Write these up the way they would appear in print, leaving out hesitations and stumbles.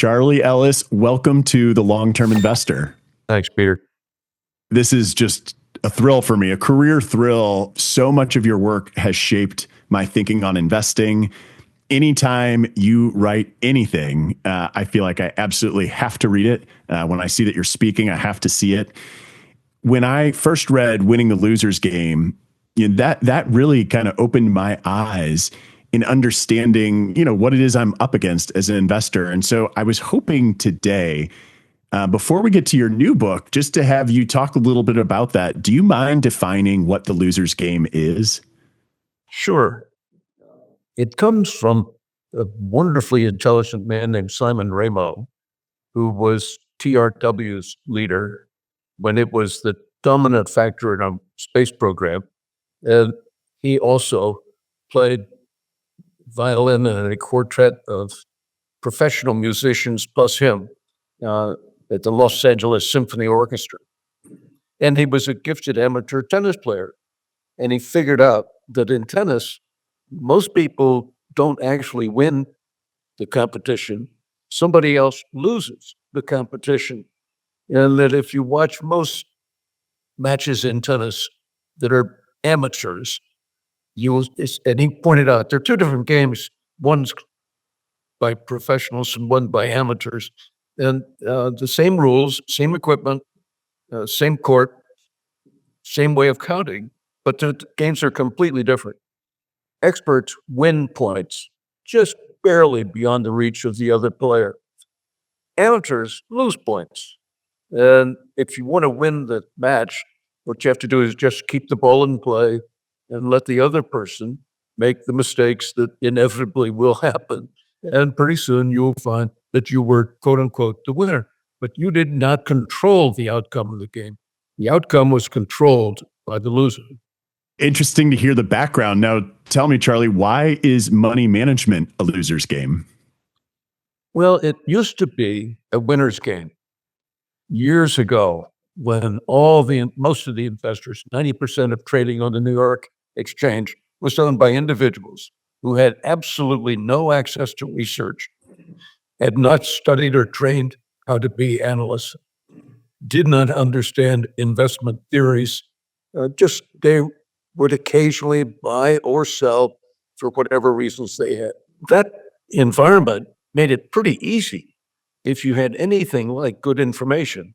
Charley Ellis, welcome to The Long-Term Investor. Thanks, Peter. This is just a thrill for me, a career thrill. So much of your work has shaped my thinking on investing. Anytime you write anything, I feel like I absolutely have to read it. When I see that you're speaking, I have to see it. When I first read Winning the Loser's Game, that really kind of opened my eyes in understanding, what it is I'm up against as an investor. And so I was hoping today, before we get to your new book, just to have you talk a little bit about that. Do you mind defining what the loser's game is? Sure. It comes from a wonderfully intelligent man named Simon Ramo, who was TRW's leader when it was the dominant factor in our space program. And he also played violin in a quartet of professional musicians plus him at the Los Angeles Symphony Orchestra. And he was a gifted amateur tennis player. And he figured out that in tennis, most people don't actually win the competition. Somebody else loses the competition. And that if you watch most matches in tennis that are amateurs, and he pointed out there are two different games. One's by professionals and one by amateurs. And the same rules, same equipment, same court, same way of counting, but the games are completely different. Experts win points just barely beyond the reach of the other player. Amateurs lose points. And if you want to win the match, what you have to do is just keep the ball in play and let the other person make the mistakes that inevitably will happen. And pretty soon you'll find that you were, quote unquote, the winner. But you did not control the outcome of the game. The outcome was controlled by the loser. Interesting to hear the background. Now, tell me, Charley, why is money management a loser's game? Well, it used to be a winner's game. Years ago, when most of the investors, 90% of trading on the New York exchange was done by individuals who had absolutely no access to research, had not studied or trained how to be analysts, did not understand investment theories, they would occasionally buy or sell for whatever reasons they had. That environment made it pretty easy, if you had anything like good information,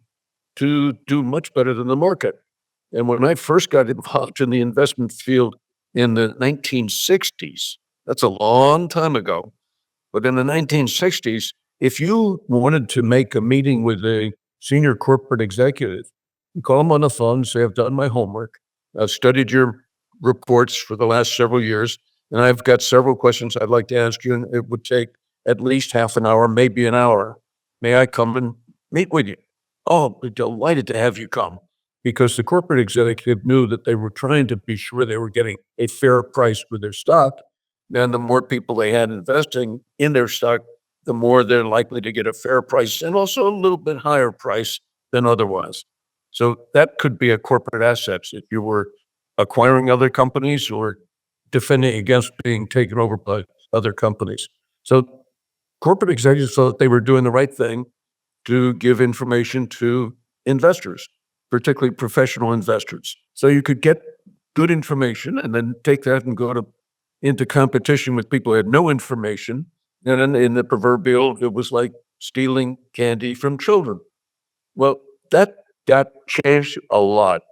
to do much better than the market. And when I first got involved in the investment field in the 1960s, that's a long time ago, but in the 1960s, if you wanted to make a meeting with a senior corporate executive, you call them on the phone, say, I've done my homework, I've studied your reports for the last several years, and I've got several questions I'd like to ask you, and it would take at least half an hour, maybe an hour. May I come and meet with you? Oh, we're delighted to have you come. Because the corporate executive knew that they were trying to be sure they were getting a fair price for their stock. And the more people they had investing in their stock, the more they're likely to get a fair price and also a little bit higher price than otherwise. So that could be a corporate asset if you were acquiring other companies or defending against being taken over by other companies. So corporate executives thought they were doing the right thing to give information to investors, particularly professional investors. So you could get good information and then take that and go into competition with people who had no information. And then in the proverbial, it was like stealing candy from children. Well, that got changed a lot,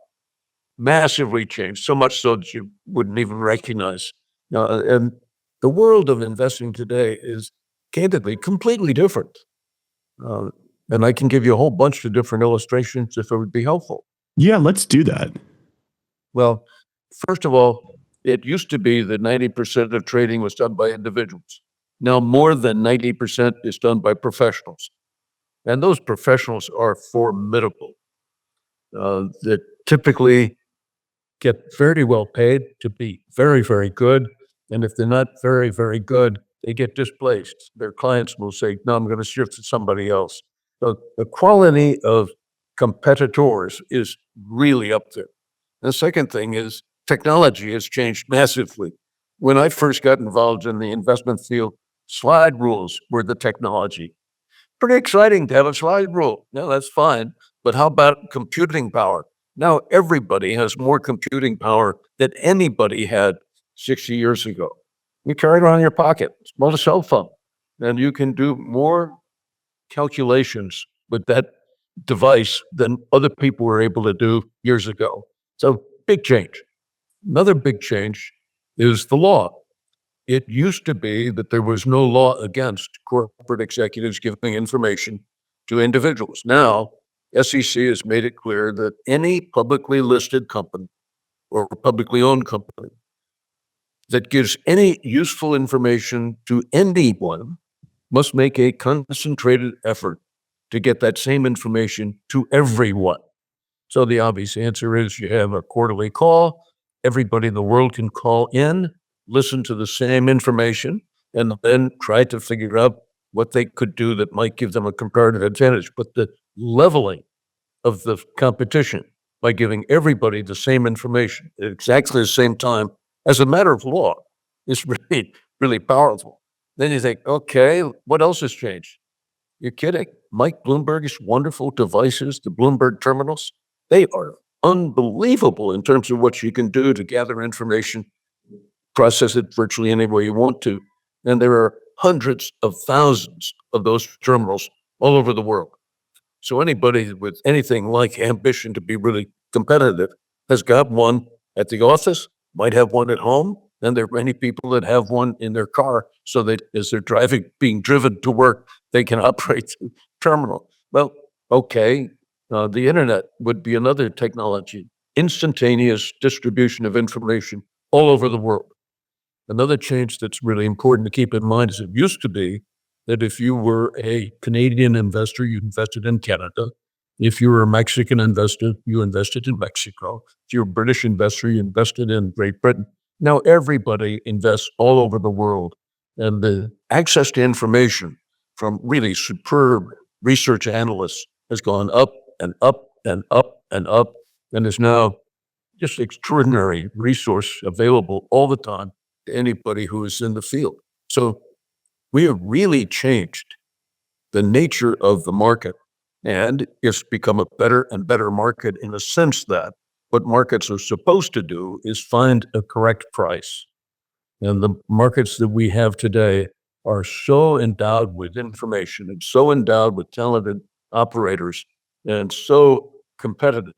massively changed, so much so that you wouldn't even recognize. And the world of investing today is candidly completely different. And I can give you a whole bunch of different illustrations if it would be helpful. Yeah, let's do that. Well, first of all, it used to be that 90% of trading was done by individuals. Now more than 90% is done by professionals. And those professionals are formidable. That typically get very well paid to be very, very good. And if they're not very, very good, they get displaced. Their clients will say, no, I'm going to shift to somebody else. So the quality of competitors is really up there. The second thing is technology has changed massively. When I first got involved in the investment field, slide rules were the technology. Pretty exciting to have a slide rule. No, that's fine. But how about computing power? Now everybody has more computing power than anybody had 60 years ago. You carry it around in your pocket. It's called a cell phone. And you can do more calculations with that device than other people were able to do years ago. So big change. Another big change is the law. It used to be that there was no law against corporate executives giving information to individuals. Now, SEC has made it clear that any publicly listed company or publicly owned company that gives any useful information to anyone must make a concentrated effort to get that same information to everyone. So the obvious answer is you have a quarterly call. Everybody in the world can call in, listen to the same information, and then try to figure out what they could do that might give them a comparative advantage. But the leveling of the competition by giving everybody the same information at exactly the same time as a matter of law is really, really powerful. Then you think, okay, what else has changed? You're kidding. Mike Bloomberg's wonderful devices, the Bloomberg terminals, they are unbelievable in terms of what you can do to gather information, process it virtually any way you want to. And there are hundreds of thousands of those terminals all over the world. So anybody with anything like ambition to be really competitive has got one at the office, might have one at home, and there are many people that have one in their car so that as they're being driven to work, they can operate the terminal. Well, okay, the internet would be another technology, instantaneous distribution of information all over the world. Another change that's really important to keep in mind is it used to be that if you were a Canadian investor, you invested in Canada. If you were a Mexican investor, you invested in Mexico. If you're a British investor, you invested in Great Britain. Now everybody invests all over the world. And the access to information from really superb research analysts has gone up and up and up and up, and is now just extraordinary resource available all the time to anybody who is in the field. So we have really changed the nature of the market, and it's become a better and better market in the sense that what markets are supposed to do is find a correct price. And the markets that we have today are so endowed with information and so endowed with talented operators and so competitive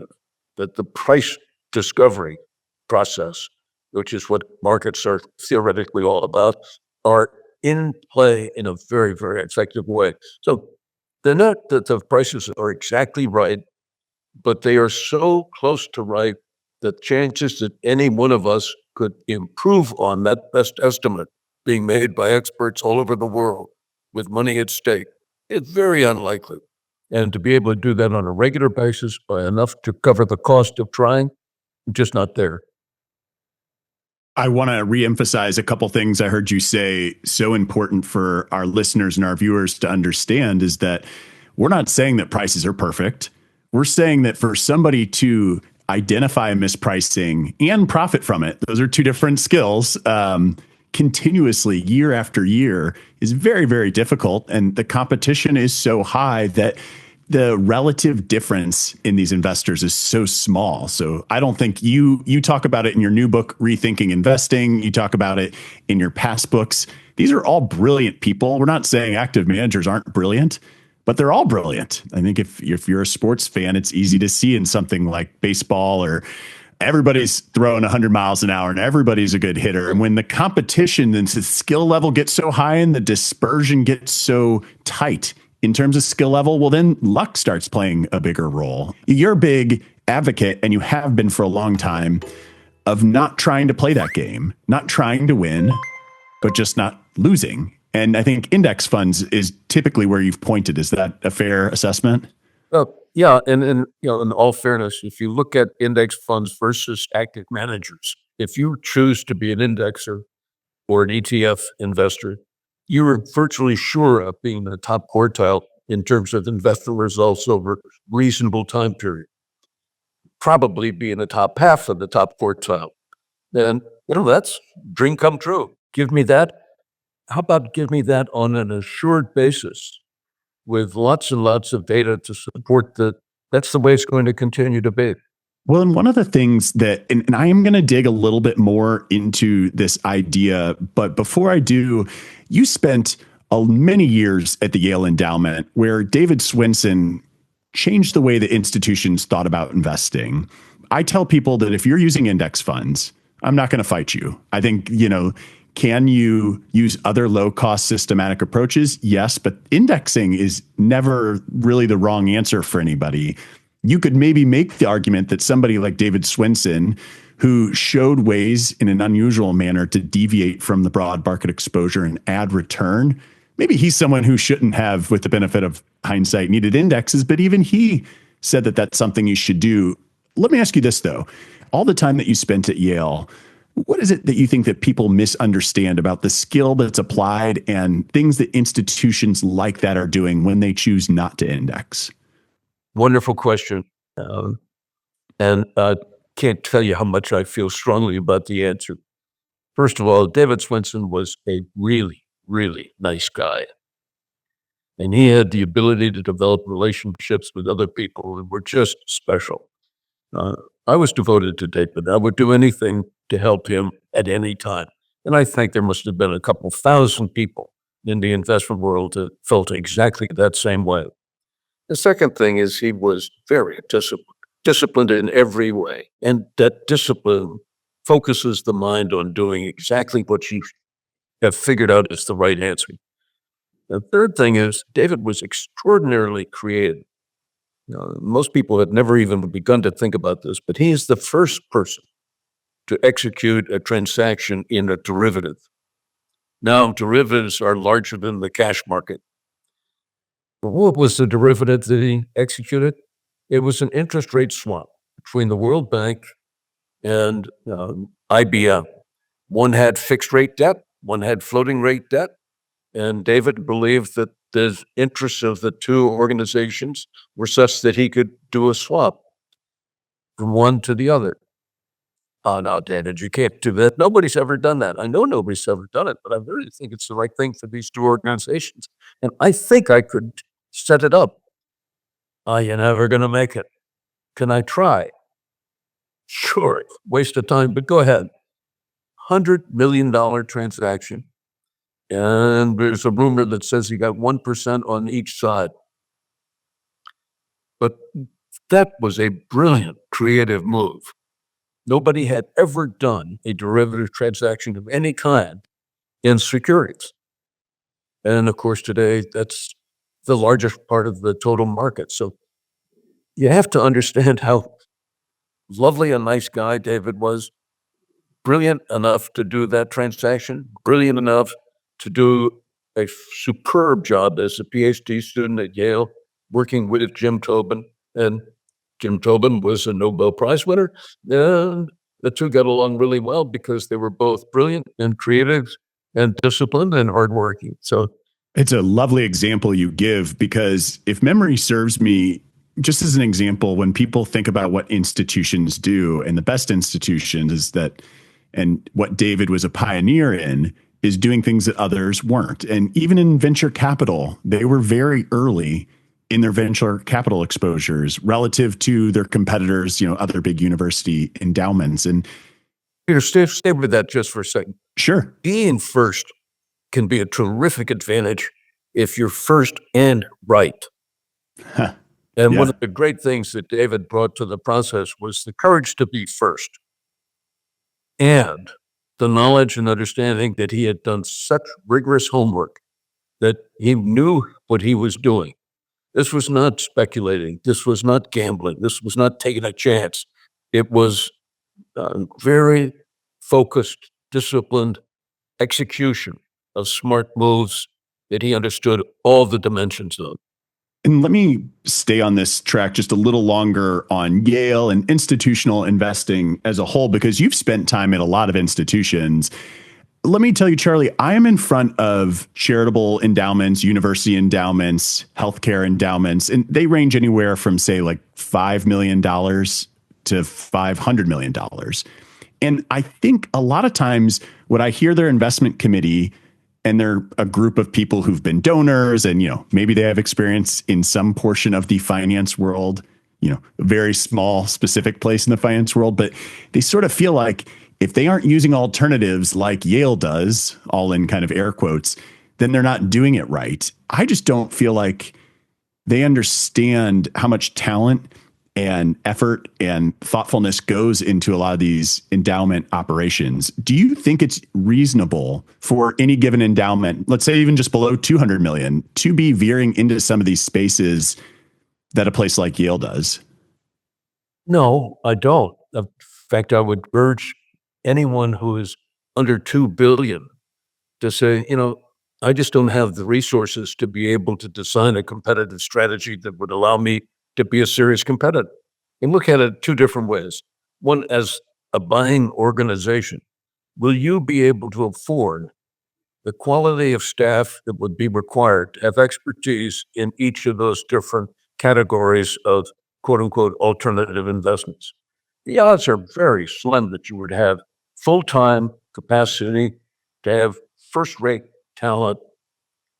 that the price discovery process, which is what markets are theoretically all about, are in play in a very, very effective way. So they're not that the prices are exactly right, but they are so close to right that chances that any one of us could improve on that best estimate being made by experts all over the world with money at stake is very unlikely. And to be able to do that on a regular basis by enough to cover the cost of trying, just not there. I want to reemphasize a couple things I heard you say, so important for our listeners and our viewers to understand, is that we're not saying that prices are perfect. We're saying that for somebody to identify mispricing and profit from it, those are two different skills, continuously year after year is very, very difficult. And the competition is so high that the relative difference in these investors is so small. So I don't think you talk about it in your new book, Rethinking Investing. You talk about it in your past books. These are all brilliant people. We're not saying active managers aren't brilliant, but they're all brilliant. I think if you're a sports fan, it's easy to see in something like baseball, or everybody's throwing 100 miles an hour and everybody's a good hitter. And when the competition and the skill level gets so high and the dispersion gets so tight in terms of skill level, well, then luck starts playing a bigger role. You're a big advocate, and you have been for a long time, of not trying to play that game, not trying to win, but just not losing. And I think index funds is typically where you've pointed. Is that a fair assessment? Yeah, and in all fairness, if you look at index funds versus active managers, if you choose to be an indexer or an ETF investor, you are virtually sure of being the top quartile in terms of investment results over a reasonable time period. Probably be in the top half of the top quartile. And that's dream come true. Give me that. How about give me that on an assured basis with lots and lots of data to support that that's the way it's going to continue to be. Well, and one of the things that, and I am going to dig a little bit more into this idea, but before I do, you spent many years at the Yale Endowment where David Swensen changed the way that institutions thought about investing. I tell people that if you're using index funds, I'm not going to fight you. I think, can you use other low-cost systematic approaches? Yes, but indexing is never really the wrong answer for anybody. You could maybe make the argument that somebody like David Swensen, who showed ways in an unusual manner to deviate from the broad market exposure and add return, maybe he's someone who shouldn't have, with the benefit of hindsight, needed indexes, but even he said that that's something you should do. Let me ask you this, though. All the time that you spent at Yale, what is it that you think that people misunderstand about the skill that's applied and things that institutions like that are doing when they choose not to index? Wonderful question. And I can't tell you how much I feel strongly about the answer. First of all, David Swensen was a really, really nice guy. And he had the ability to develop relationships with other people that were just special. I was devoted to David. I would do anything to help him at any time. And I think there must have been a couple thousand people in the investment world that felt exactly that same way. The second thing is he was very disciplined in every way. And that discipline focuses the mind on doing exactly what you have figured out is the right answer. The third thing is David was extraordinarily creative. Most people had never even begun to think about this, but he is the first person to execute a transaction in a derivative. Now, derivatives are larger than the cash market. But what was the derivative that he executed? It was an interest rate swap between the World Bank and IBM. One had fixed rate debt, one had floating rate debt, and David believed that the interests of the two organizations were such that he could do a swap from one to the other. Oh, no, David, you can't do that. Nobody's ever done that. I know nobody's ever done it, but I really think it's the right thing for these two organizations. And I think I could set it up. Oh, you're never going to make it. Can I try? Sure, waste of time, but go ahead. $100 million transaction. And there's a rumor that says he got 1% on each side. But that was a brilliant, creative move. Nobody had ever done a derivative transaction of any kind in securities. And of course, today, that's the largest part of the total market. So you have to understand how lovely a nice guy David was, brilliant enough to do that transaction, brilliant enough to do a superb job as a PhD student at Yale, working with Jim Tobin. And Jim Tobin was a Nobel Prize winner. And the two got along really well because they were both brilliant and creative and disciplined and hardworking. So it's a lovely example you give, because if memory serves me, just as an example, when people think about what institutions do, and the best institutions is that, and what David was a pioneer in, is doing things that others weren't. And even in venture capital, they were very early in their venture capital exposures relative to their competitors, other big university endowments. And Peter, stay with that just for a second. Sure. Being first can be a terrific advantage if you're first and right. Huh. And one of the great things that David brought to the process was the courage to be first, and the knowledge and understanding that he had done such rigorous homework that he knew what he was doing. This was not speculating. This was not gambling. This was not taking a chance. It was very focused, disciplined execution of smart moves that he understood all the dimensions of. And let me stay on this track just a little longer on Yale and institutional investing as a whole, because you've spent time at a lot of institutions. Let me tell you, Charley, I am in front of charitable endowments, university endowments, healthcare endowments, and they range anywhere from, say, like $5 million to $500 million. And I think a lot of times what I hear their investment committee and they're a group of people who've been donors and, maybe they have experience in some portion of the finance world, a very small specific place in the finance world, but they sort of feel like if they aren't using alternatives like Yale does, all in kind of air quotes, then they're not doing it right. I just don't feel like they understand how much talent and effort and thoughtfulness goes into a lot of these endowment operations. Do you think it's reasonable for any given endowment, let's say even just below 200 million, to be veering into some of these spaces that a place like Yale does? No, I don't. In fact, I would urge anyone who is under 2 billion to say, I just don't have the resources to be able to design a competitive strategy that would allow me to be a serious competitor. And look at it two different ways. One, as a buying organization, will you be able to afford the quality of staff that would be required to have expertise in each of those different categories of quote unquote alternative investments? The odds are very slim that you would have full-time capacity to have first-rate talent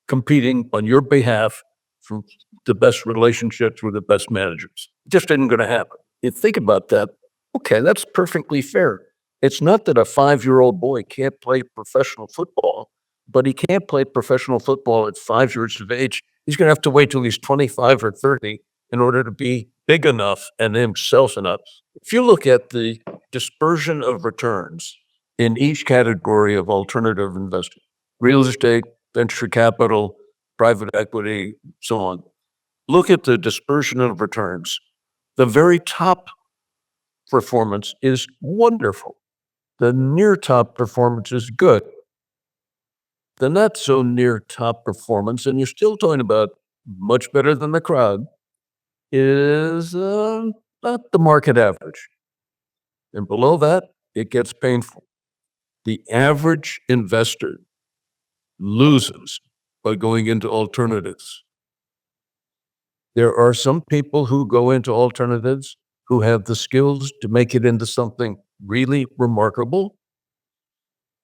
competing on your behalf for the best relationships with the best managers. It just isn't going to happen. You think about that, okay, that's perfectly fair. It's not that a 5-year-old boy can't play professional football, but he can't play professional football at 5 years of age. He's going to have to wait till he's 25 or 30 in order to be big enough and himself enough. If you look at the dispersion of returns in each category of alternative investing, real estate, venture capital, private equity, so on, look at the dispersion of returns. The very top performance is wonderful. The near top performance is good. The not so near top performance, and you're still talking about much better than the crowd, is not the market average. And below that, it gets painful. The average investor loses by going into alternatives. There are some people who go into alternatives who have the skills to make it into something really remarkable.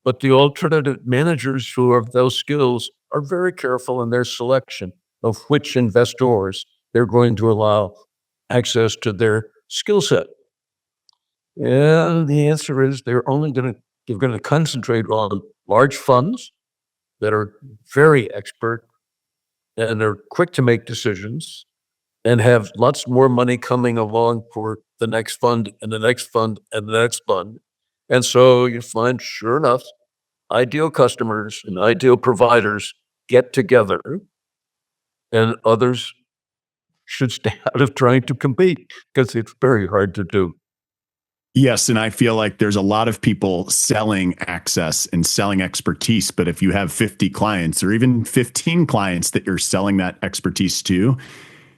But the alternative managers who have those skills are very careful in their selection of which investors they're going to allow access to their skill set. And the answer is they're going to concentrate on large funds that are very expert and are quick to make decisions and have lots more money coming along for the next fund and the next fund and the next fund. And so you find, sure enough, ideal customers and ideal providers get together, and others should stay out of trying to compete because it's very hard to do. Yes. And I feel like there's a lot of people selling access and selling expertise. But if you have 50 clients or even 15 clients that you're selling that expertise to,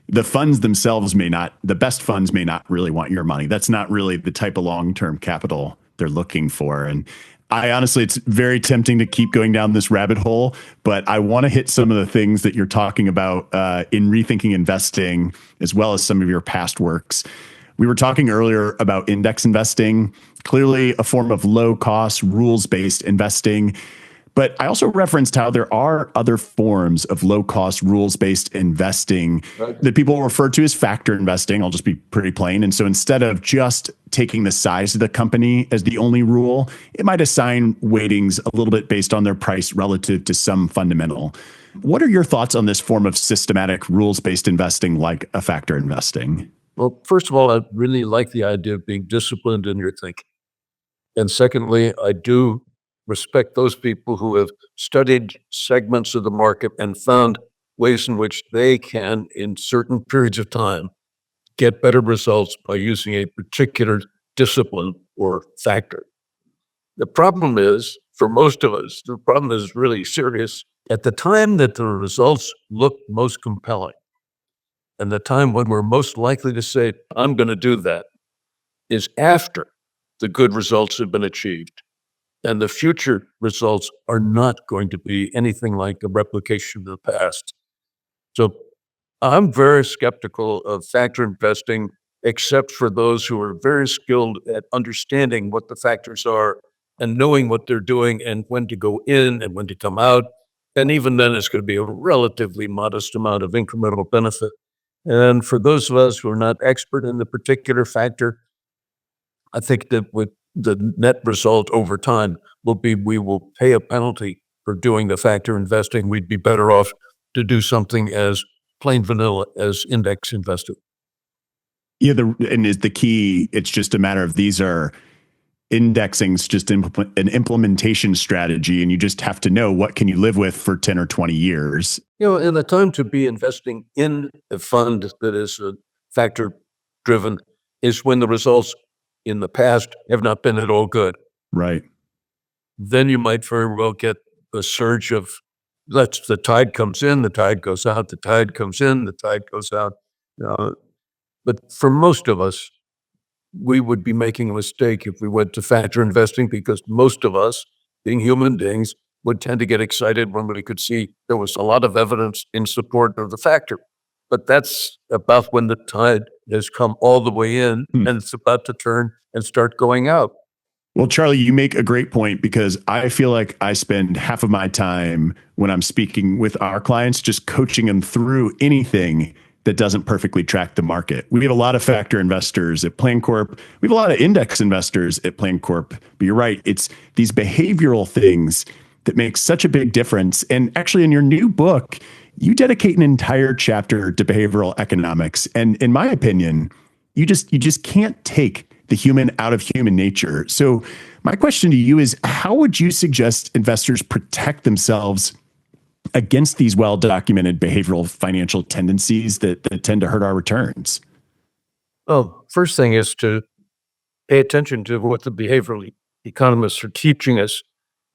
the funds themselves the best funds may not really want your money. That's not really the type of long-term capital they're looking for. And I honestly, it's very tempting to keep going down this rabbit hole, but I want to hit some of the things that you're talking about in Rethinking Investing, as well as some of your past works. We were talking earlier about index investing, clearly a form of low-cost, rules-based investing. But I also referenced how there are other forms of low-cost, rules-based investing that people refer to as factor investing. I'll just be pretty plain. And so instead of just taking the size of the company as the only rule, it might assign weightings a little bit based on their price relative to some fundamental. What are your thoughts on this form of systematic, rules-based investing like a factor investing? Well, first of all, I really like the idea of being disciplined in your thinking. And secondly, I do respect those people who have studied segments of the market and found ways in which they can, in certain periods of time, get better results by using a particular discipline or factor. The problem is, for most of us, the problem is really serious. At the time that the results look most compelling, and the time when we're most likely to say, I'm going to do that, is after the good results have been achieved. And the future results are not going to be anything like a replication of the past. So I'm very skeptical of factor investing, except for those who are very skilled at understanding what the factors are and knowing what they're doing and when to go in and when to come out And even then, it's going to be a relatively modest amount of incremental benefit. And for those of us who are not expert in the particular factor, I think that with the net result over time will be we will pay a penalty for doing the factor investing. We'd be better off to do something as plain vanilla as index investing. Yeah, and is the key, it's just a matter of these are indexing's just an implementation strategy, and you just have to know what can you live with for 10 or 20 years. And the time to be investing in a fund that is factor driven is when the results in the past have not been at all good. Right. Then you might very well get a surge of the tide comes in, the tide goes out, the tide comes in, the tide goes out. But for most of us, we would be making a mistake if we went to factor investing, because most of us, being human beings, would tend to get excited when we could see there was a lot of evidence in support of the factor. But that's about when the tide has come all the way in and it's about to turn and start going out. Well, Charlie, you make a great point, because I feel like I spend half of my time when I'm speaking with our clients just coaching them through anything that doesn't perfectly track the market. We have a lot of factor investors at PlanCorp. We have a lot of index investors at PlanCorp. But you're right, it's these behavioral things that make such a big difference. And actually, in your new book, you dedicate an entire chapter to behavioral economics. And in my opinion, you just can't take the human out of human nature. So my question to you is, how would you suggest investors protect themselves against these well-documented behavioral financial tendencies that tend to hurt our returns? Well, first thing is to pay attention to what the behavioral economists are teaching us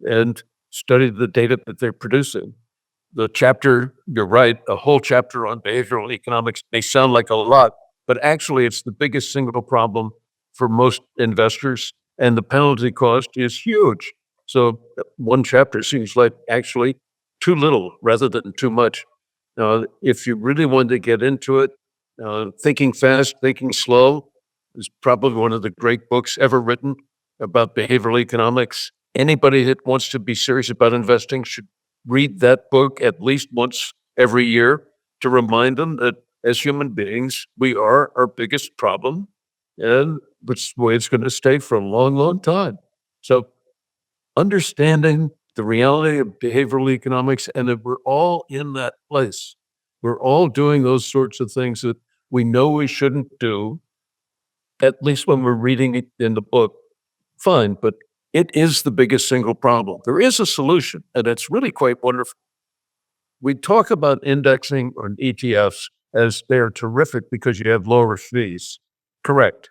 and study the data that they're producing. The chapter, you're right, a whole chapter on behavioral economics may sound like a lot, but actually it's the biggest single problem for most investors, and the penalty cost is huge. So one chapter seems like actually too little rather than too much. If you really want to get into it, Thinking Fast, Thinking Slow is probably one of the great books ever written about behavioral economics. Anybody that wants to be serious about investing should read that book at least once every year to remind them that as human beings, we are our biggest problem, and it's the way it's going to stay for a long, long time. So understanding the reality of behavioral economics, and that we're all in that place. We're all doing those sorts of things that we know we shouldn't do, at least when we're reading it in the book. Fine, but it is the biggest single problem. There is a solution, and it's really quite wonderful. We talk about indexing on ETFs as they're terrific because you have lower fees. Correct.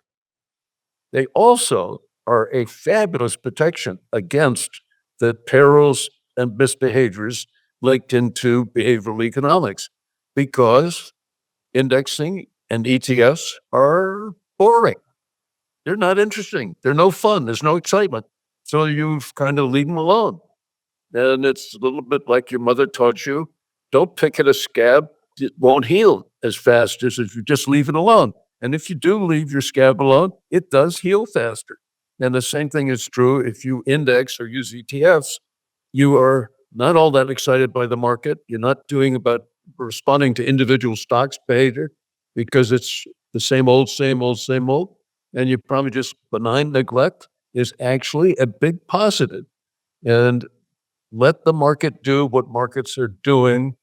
They also are a fabulous protection against the perils and misbehaviors linked into behavioral economics, because indexing and ETFs are boring. They're not interesting. They're no fun. There's no excitement. So you kind of leave them alone. And it's a little bit like your mother taught you, don't pick at a scab. It won't heal as fast as if you just leave it alone. And if you do leave your scab alone, it does heal faster. And the same thing is true if you index or use ETFs. You are not all that excited by the market. You're not doing about responding to individual stocks behavior, because it's the same old, same old, same old. And you probably just benign neglect is actually a big positive. And let the market do what markets are doing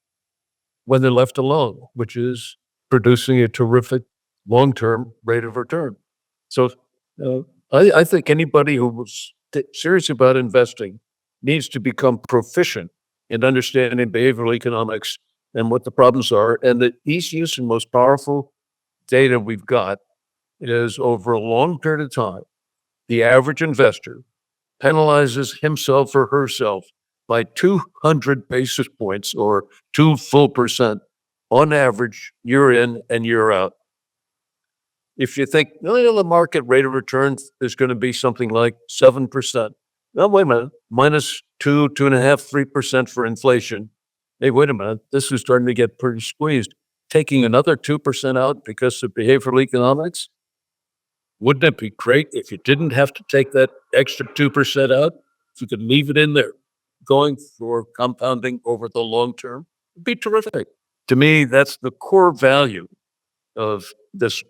when they're left alone, which is producing a terrific long-term rate of return. So I think anybody who was serious about investing needs to become proficient in understanding behavioral economics and what the problems are. And the easiest and most powerful data we've got is, over a long period of time, the average investor penalizes himself or herself by 200 basis points, or 2 full percent on average, year in and year out. If you think, well, the market rate of return is going to be something like 7%. Now, wait a minute, minus 2, 2.5%, 3% for inflation. Hey, wait a minute, this is starting to get pretty squeezed. Taking another 2% out because of behavioral economics, wouldn't it be great if you didn't have to take that extra 2% out? If you could leave it in there. going for compounding over the long term would be terrific. To me, that's the core value of this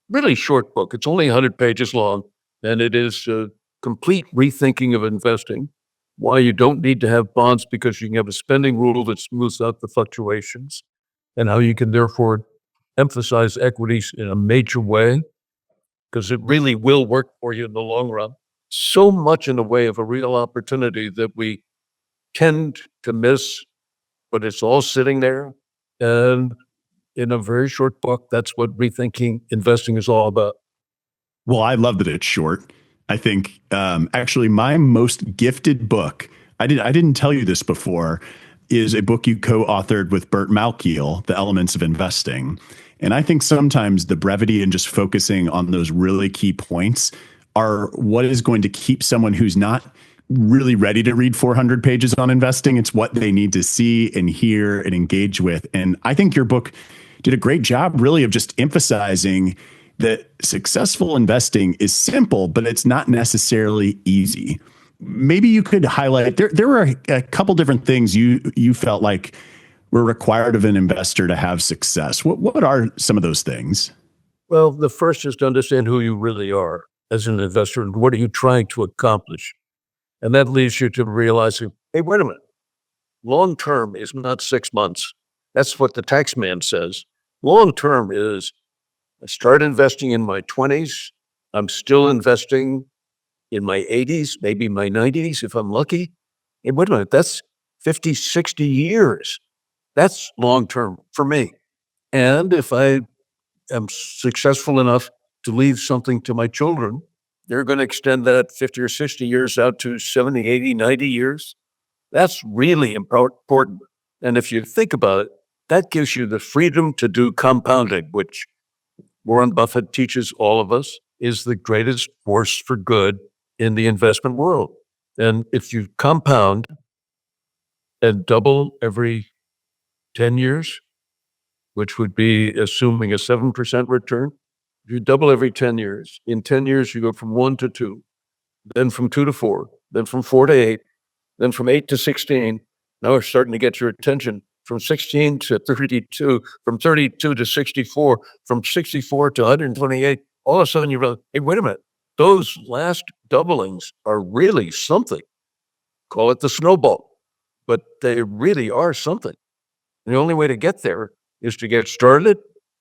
really short book. It's only 100 pages long, and it is a complete rethinking of investing. Why you don't need to have bonds because you can have a spending rule that smooths out the fluctuations, and how you can therefore emphasize equities in a major way because it really will work for you in the long run. So much in the way of a real opportunity that we tend to miss, but it's all sitting there. And in a very short book, that's what rethinking investing is all about. Well, I love that it's short. I think actually my most gifted book, I didn't tell you this before, is a book you co-authored with Bert Malkiel, The Elements of Investing. And I think sometimes the brevity and just focusing on those really key points are what is going to keep someone who's not really ready to read 400 pages on investing. It's what they need to see and hear and engage with. And I think your book did a great job really of just emphasizing that successful investing is simple, but it's not necessarily easy. Maybe you could highlight, there were a couple different things you felt like were required of an investor to have success. What are some of those things? Well, the first is to understand who you really are as an investor and what are you trying to accomplish. And that leads you to realizing, hey, wait a minute, long term is not 6 months. That's what the tax man says. Long term is I started investing in my 20s. I'm still investing in my 80s, maybe my 90s if I'm lucky. And wait a minute, that's 50, 60 years. That's long term for me. And if I am successful enough to leave something to my children, they're going to extend that 50 or 60 years out to 70, 80, 90 years. That's really important. And if you think about it, that gives you the freedom to do compounding, which Warren Buffett teaches all of us is the greatest force for good in the investment world. And if you compound and double every 10 years, which would be assuming a 7% return, if you double every 10 years, in 10 years, you go from 1 to 2, then from 2 to 4, then from 4 to 8, then from 8 to 16. Now we're starting to get your attention. From 16 to 32, from 32 to 64, from 64 to 128, all of a sudden you realize, hey, wait a minute, those last doublings are really something. Call it the snowball, but they really are something. And the only way to get there is to get started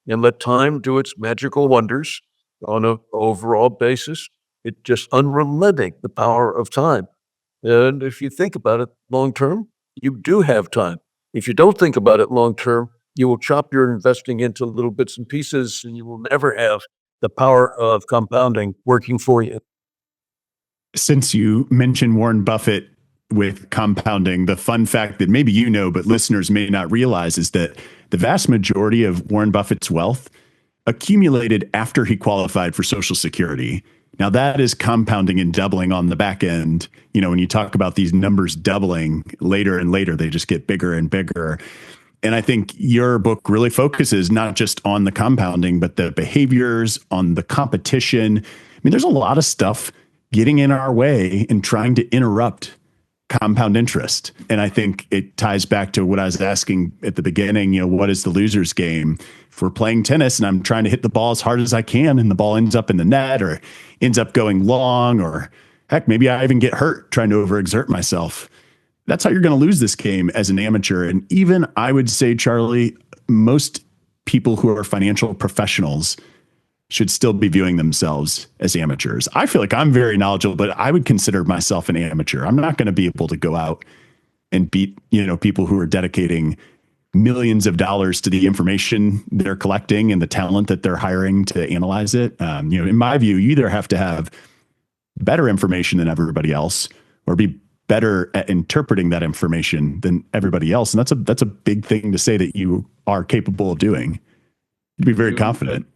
and let time do its magical wonders on an overall basis. It's just unrelenting, the power of time. And if you think about it long term, you do have time. If you don't think about it long term, you will chop your investing into little bits and pieces, and you will never have the power of compounding working for you. Since you mentioned Warren Buffett with compounding, the fun fact that maybe you know, but listeners may not realize is that the vast majority of Warren Buffett's wealth accumulated after he qualified for Social Security. Now that is compounding and doubling on the back end. You know, when you talk about these numbers doubling later and later, they just get bigger and bigger. And I think your book really focuses not just on the compounding, but the behaviors, on the competition. I mean, there's a lot of stuff getting in our way and trying to interrupt compound interest. And I think it ties back to what I was asking at the beginning, you know, what is the loser's game? If we're playing tennis and I'm trying to hit the ball as hard as I can and the ball ends up in the net or ends up going long, or heck, maybe I even get hurt trying to overexert myself. That's how you're going to lose this game as an amateur. And even I would say, Charlie, most people who are financial professionals should still be viewing themselves as amateurs. I feel like I'm very knowledgeable, but I would consider myself an amateur. I'm not going to be able to go out and beat, you know, people who are dedicating millions of dollars to the information they're collecting and the talent that they're hiring to analyze it. You know, in my view, you either have to have better information than everybody else or be better at interpreting that information than everybody else. And that's a big thing to say that you are capable of doing. You'd be very confident.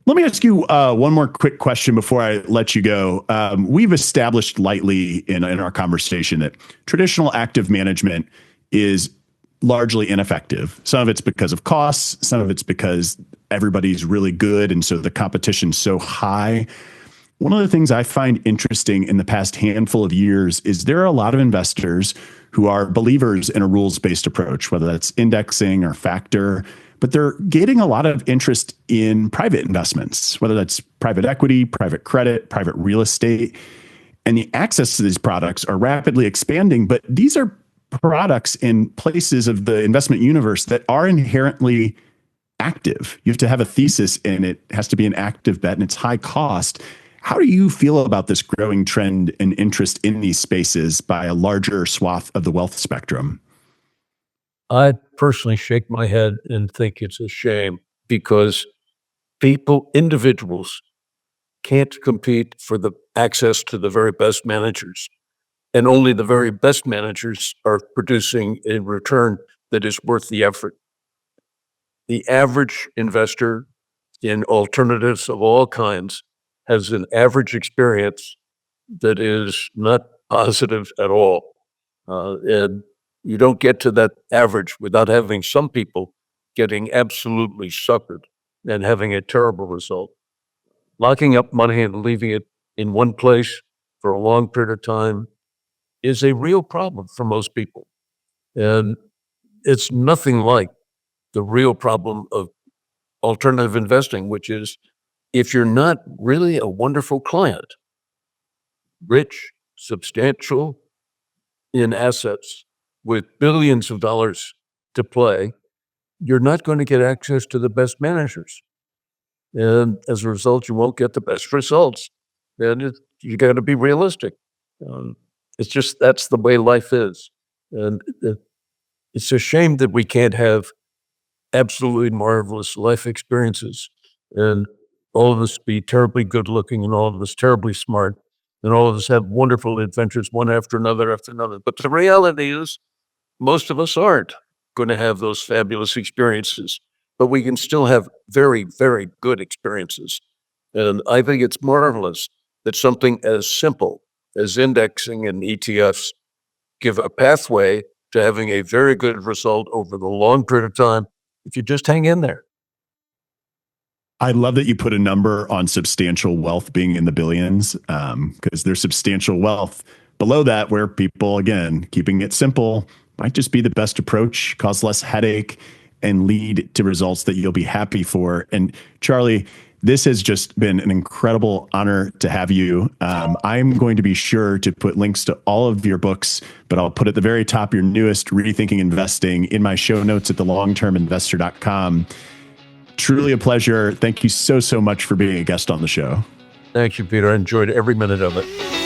Let me ask you one more quick question before I let you go. We've established lightly in our conversation that traditional active management is largely ineffective. Some of it's because of costs. Some of it's because everybody's really good. And so the competition's so high. One of the things I find interesting in the past handful of years is there are a lot of investors who are believers in a rules-based approach, whether that's indexing or factor, but they're getting a lot of interest in private investments, whether that's private equity, private credit, private real estate. And the access to these products are rapidly expanding, but these are products in places of the investment universe that are inherently active. You have to have a thesis and it has to be an active bet and it's high cost. How do you feel about this growing trend and interest in these spaces by a larger swath of the wealth spectrum? I personally shake my head and think it's a shame because individuals can't compete for the access to the very best managers. And only the very best managers are producing a return that is worth the effort. The average investor in alternatives of all kinds has an average experience that is not positive at all. And you don't get to that average without having some people getting absolutely suckered and having a terrible result. Locking up money and leaving it in one place for a long period of time is a real problem for most people. And it's nothing like the real problem of alternative investing, which is if you're not really a wonderful client, rich, substantial in assets with billions of dollars to play, you're not going to get access to the best managers. And as a result, you won't get the best results. And you got to be realistic. It's just, that's the way life is. And it's a shame that we can't have absolutely marvelous life experiences and all of us be terribly good looking and all of us terribly smart and all of us have wonderful adventures one after another after another. But the reality is most of us aren't going to have those fabulous experiences, but we can still have very, very good experiences. And I think it's marvelous that something as simple as indexing and ETFs give a pathway to having a very good result over the long period of time if you just hang in there. I love that you put a number on substantial wealth being in the billions, because there's substantial wealth below that where people, again, keeping it simple might just be the best approach, cause less headache, and lead to results that you'll be happy for. And Charley, this has just been an incredible honor to have you. I'm going to be sure to put links to all of your books, but I'll put at the very top your newest, Rethinking Investing, in my show notes at thelongterminvestor.com. Truly a pleasure. Thank you so much for being a guest on the show. Thank you, Peter. I enjoyed every minute of it.